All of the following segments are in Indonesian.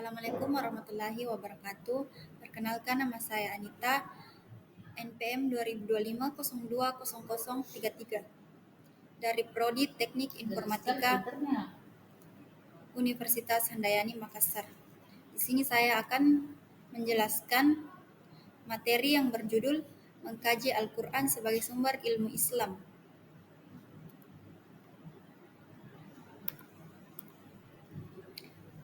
Assalamualaikum warahmatullahi wabarakatuh. Perkenalkan, nama saya Anita, NPM 2025020033 dari Prodi Teknik Informatika Universitas Handayani Makassar. Di sini saya akan menjelaskan materi yang berjudul Mengkaji Al-Quran sebagai Sumber Ilmu Islam.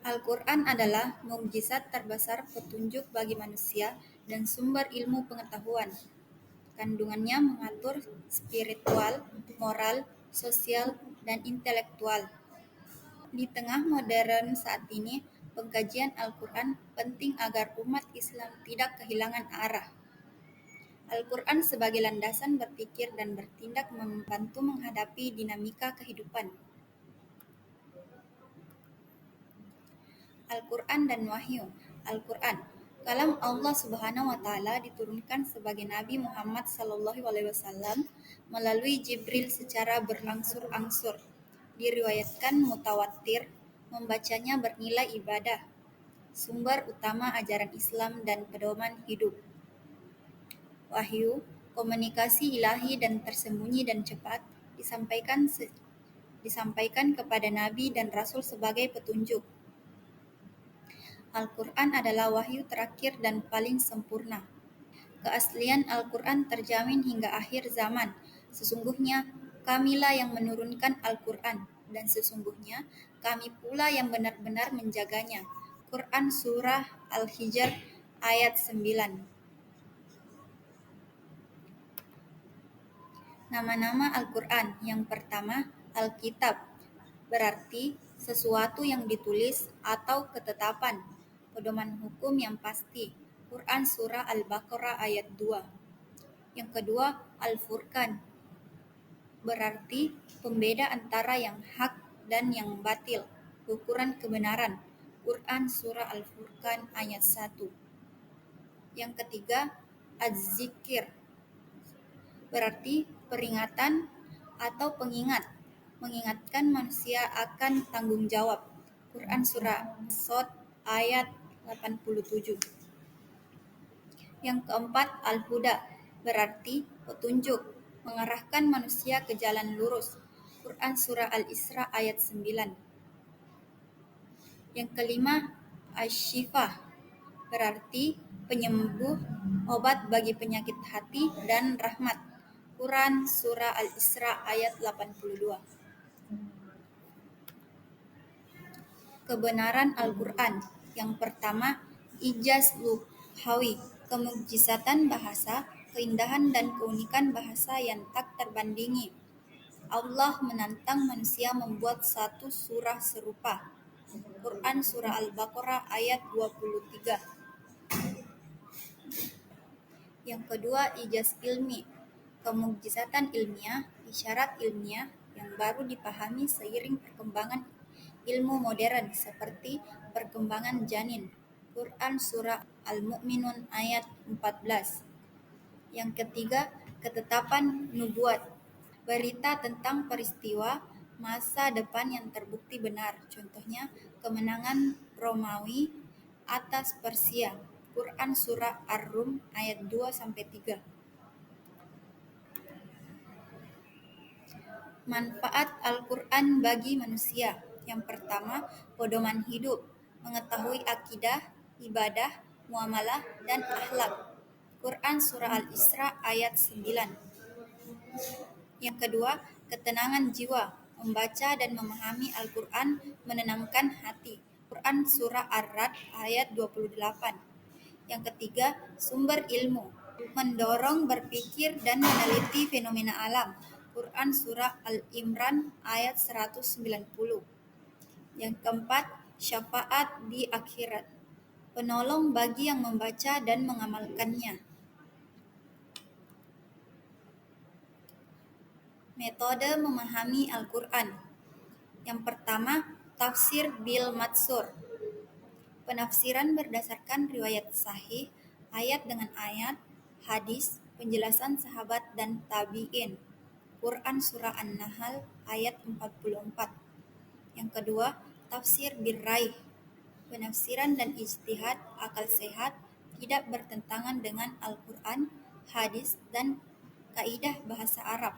Al-Quran adalah mukjizat terbesar petunjuk bagi manusia dan sumber ilmu pengetahuan. Kandungannya mengatur spiritual, moral, sosial, dan intelektual. Di tengah modern saat ini, pengkajian Al-Quran penting agar umat Islam tidak kehilangan arah. Al-Quran sebagai landasan berpikir dan bertindak membantu menghadapi dinamika kehidupan. Al-Quran dan Wahyu. Al-Quran, kalam Allah Subhanahu wa Ta'ala, diturunkan sebagai Nabi Muhammad SAW melalui Jibril secara berangsur-angsur. Diriwayatkan mutawatir, membacanya bernilai ibadah, sumber utama ajaran Islam dan pedoman hidup. Wahyu, komunikasi ilahi dan tersembunyi dan cepat, disampaikan kepada Nabi dan Rasul sebagai petunjuk. Al-Quran adalah wahyu terakhir dan paling sempurna. Keaslian Al-Quran terjamin hingga akhir zaman. Sesungguhnya kamilah yang menurunkan Al-Quran, dan sesungguhnya kami pula yang benar-benar menjaganya. Quran Surah Al-Hijr ayat 9. Nama-nama Al-Quran. Yang pertama, Alkitab, berarti sesuatu yang ditulis atau ketetapan, pedoman hukum yang pasti. Quran Surah Al-Baqarah ayat 2. Yang kedua, Al-Furqan, berarti pembeda antara yang hak dan yang batil, ukuran kebenaran. Quran Surah Al-Furqan ayat 1. Yang ketiga, Az-Zikir, berarti peringatan atau pengingat, mengingatkan manusia akan tanggung jawab. Quran Surah As-Sod ayat 87. Yang keempat, Al-Huda, berarti petunjuk, mengarahkan manusia ke jalan lurus. Quran Surah Al-Isra ayat 9. Yang kelima, Asy-Syifa, berarti penyembuh, obat bagi penyakit hati dan rahmat. Quran Surah Al-Isra ayat 82. Kebenaran Al-Quran. Yang pertama, ijaz luhawi, kemukjizatan bahasa, keindahan dan keunikan bahasa yang tak terbandingi. Allah menantang manusia membuat satu surah serupa. Quran Surah Al-Baqarah ayat 23. Yang kedua, ijaz ilmi, kemukjizatan ilmiah, isyarat ilmiah yang baru dipahami seiring perkembangan ilmu modern seperti perkembangan janin. Quran Surah Al-Mu'minun ayat 14. Yang ketiga, ketetapan nubuat, berita tentang peristiwa masa depan yang terbukti benar. Contohnya, kemenangan Romawi atas Persia. Quran Surah Ar-Rum ayat 2-3. Manfaat Al-Quran bagi manusia. Yang pertama, pedoman hidup, mengetahui akidah, ibadah, muamalah, dan akhlak. Quran Surah Al-Isra ayat 9. Yang kedua, ketenangan jiwa, membaca dan memahami Al-Quran menenangkan hati. Quran Surah Ar-Ra'd ayat 28. Yang ketiga, sumber ilmu, mendorong berpikir dan meneliti fenomena alam. Quran Surah Al-Imran ayat 190. Yang keempat, syafaat di akhirat, penolong bagi yang membaca dan mengamalkannya. Metode memahami Al-Quran. Yang pertama, tafsir bil matsur, penafsiran berdasarkan riwayat sahih, ayat dengan ayat, hadis, penjelasan sahabat dan tabi'in. Quran Surah An-Nahl ayat 44. Yang kedua, tafsir bir raih, penafsiran dan ijtihad akal sehat tidak bertentangan dengan Al-Quran, hadis, dan kaidah bahasa Arab.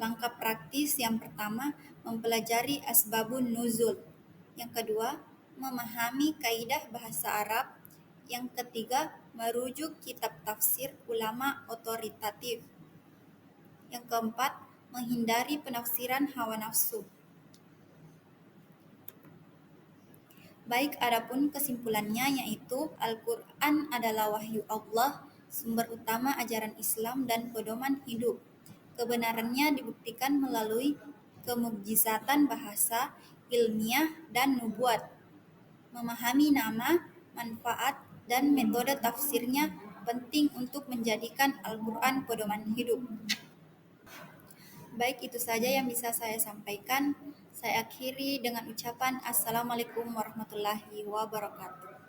Langkah praktis yang pertama, mempelajari asbabun nuzul. Yang kedua, memahami kaidah bahasa Arab. Yang ketiga, merujuk kitab tafsir ulama otoritatif. Yang keempat, menghindari penafsiran hawa nafsu. Baik, adapun kesimpulannya yaitu Al-Quran adalah wahyu Allah, sumber utama ajaran Islam dan pedoman hidup. Kebenarannya dibuktikan melalui kemukjizatan bahasa, ilmiah, dan nubuat. Memahami nama, manfaat, dan metode tafsirnya penting untuk menjadikan Al-Quran pedoman hidup. Baik, itu saja yang bisa saya sampaikan. Saya akhiri dengan ucapan Assalamualaikum warahmatullahi wabarakatuh.